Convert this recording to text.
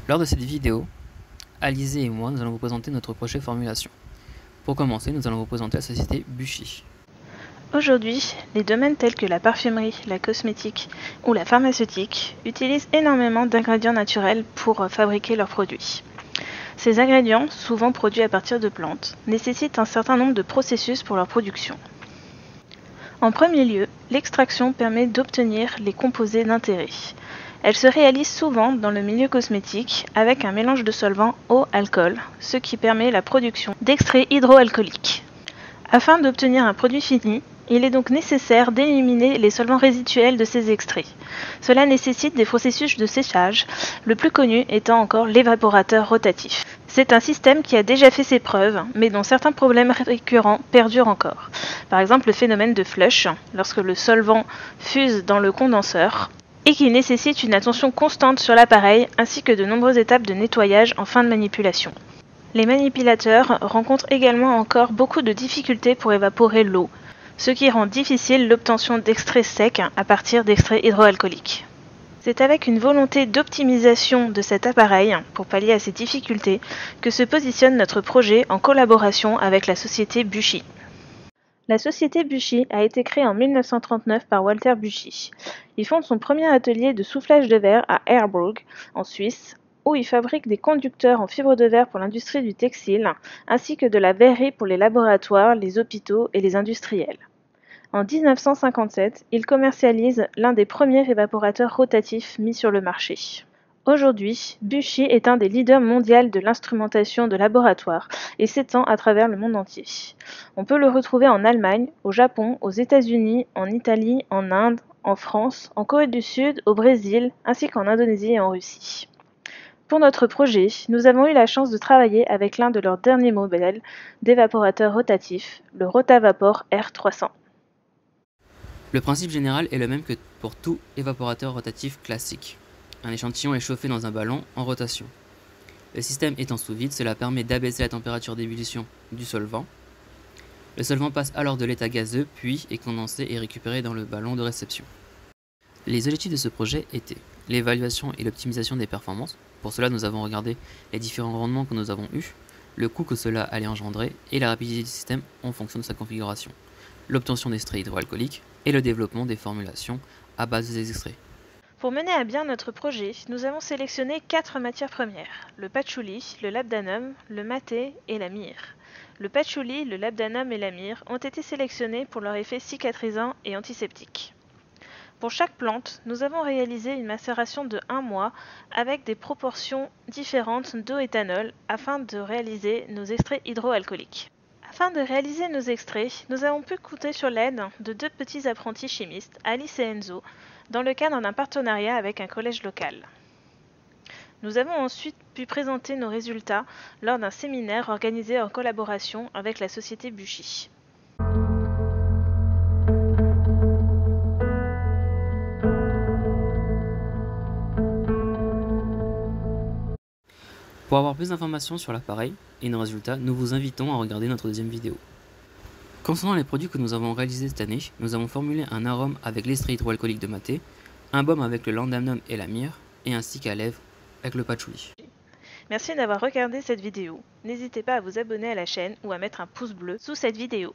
Lors de cette vidéo, Alizé et moi, nous allons vous présenter notre projet formulation. Pour commencer, nous allons vous présenter la société Buchy. Aujourd'hui, les domaines tels que la parfumerie, la cosmétique ou la pharmaceutique utilisent énormément d'ingrédients naturels pour fabriquer leurs produits. Ces ingrédients, souvent produits à partir de plantes, nécessitent un certain nombre de processus pour leur production. En premier lieu, l'extraction permet d'obtenir les composés d'intérêt. Elle se réalise souvent dans le milieu cosmétique avec un mélange de solvants eau-alcool, ce qui permet la production d'extraits hydroalcooliques. Afin d'obtenir un produit fini, il est donc nécessaire d'éliminer les solvants résiduels de ces extraits. Cela nécessite des processus de séchage, le plus connu étant encore l'évaporateur rotatif. C'est un système qui a déjà fait ses preuves, mais dont certains problèmes récurrents perdurent encore. Par exemple le phénomène de flush, lorsque le solvant fuse dans le condenseur, et qui nécessite une attention constante sur l'appareil, ainsi que de nombreuses étapes de nettoyage en fin de manipulation. Les manipulateurs rencontrent également encore beaucoup de difficultés pour évaporer l'eau, ce qui rend difficile l'obtention d'extraits secs à partir d'extraits hydroalcooliques. C'est avec une volonté d'optimisation de cet appareil, pour pallier à ces difficultés, que se positionne notre projet en collaboration avec la société Buchy. La société Buchy a été créée en 1939 par Walter Buchy. Il fonde son premier atelier de soufflage de verre à Erburg, en Suisse, où il fabrique des conducteurs en fibre de verre pour l'industrie du textile, ainsi que de la verrerie pour les laboratoires, les hôpitaux et les industriels. En 1957, il commercialise l'un des premiers évaporateurs rotatifs mis sur le marché. Aujourd'hui, Buchy est un des leaders mondiaux de l'instrumentation de laboratoire et s'étend à travers le monde entier. On peut le retrouver en Allemagne, au Japon, aux États-Unis, en Italie, en Inde, en France, en Corée du Sud, au Brésil, ainsi qu'en Indonésie et en Russie. Pour notre projet, nous avons eu la chance de travailler avec l'un de leurs derniers modèles d'évaporateur rotatif, le Rotavapor R300. Le principe général est le même que pour tout évaporateur rotatif classique. Un échantillon est chauffé dans un ballon en rotation. Le système étant sous vide, cela permet d'abaisser la température d'ébullition du solvant. Le solvant passe alors de l'état gazeux, puis est condensé et récupéré dans le ballon de réception. Les objectifs de ce projet étaient l'évaluation et l'optimisation des performances. Pour cela, nous avons regardé les différents rendements que nous avons eus, le coût que cela allait engendrer et la rapidité du système en fonction de sa configuration, l'obtention d'extraits hydroalcooliques et le développement des formulations à base des extraits. Pour mener à bien notre projet, nous avons sélectionné 4 matières premières, le patchouli, le labdanum, le maté et la myrrhe. Le patchouli, le labdanum et la myrrhe ont été sélectionnés pour leur effet cicatrisant et antiseptique. Pour chaque plante, nous avons réalisé une macération de 1 mois avec des proportions différentes d'eau-éthanol afin de réaliser nos extraits hydroalcooliques. Afin de réaliser nos extraits, nous avons pu compter sur l'aide de 2 petits apprentis chimistes, Alice et Enzo, dans le cadre d'un partenariat avec un collège local. Nous avons ensuite pu présenter nos résultats lors d'un séminaire organisé en collaboration avec la société Buchy. Pour avoir plus d'informations sur l'appareil et nos résultats, nous vous invitons à regarder notre deuxième vidéo. Concernant les produits que nous avons réalisés cette année, nous avons formulé un arôme avec l'extrait hydroalcoolique de maté, un baume avec le labdanum et la myrrhe, et un stick à lèvres avec le patchouli. Merci d'avoir regardé cette vidéo. N'hésitez pas à vous abonner à la chaîne ou à mettre un pouce bleu sous cette vidéo.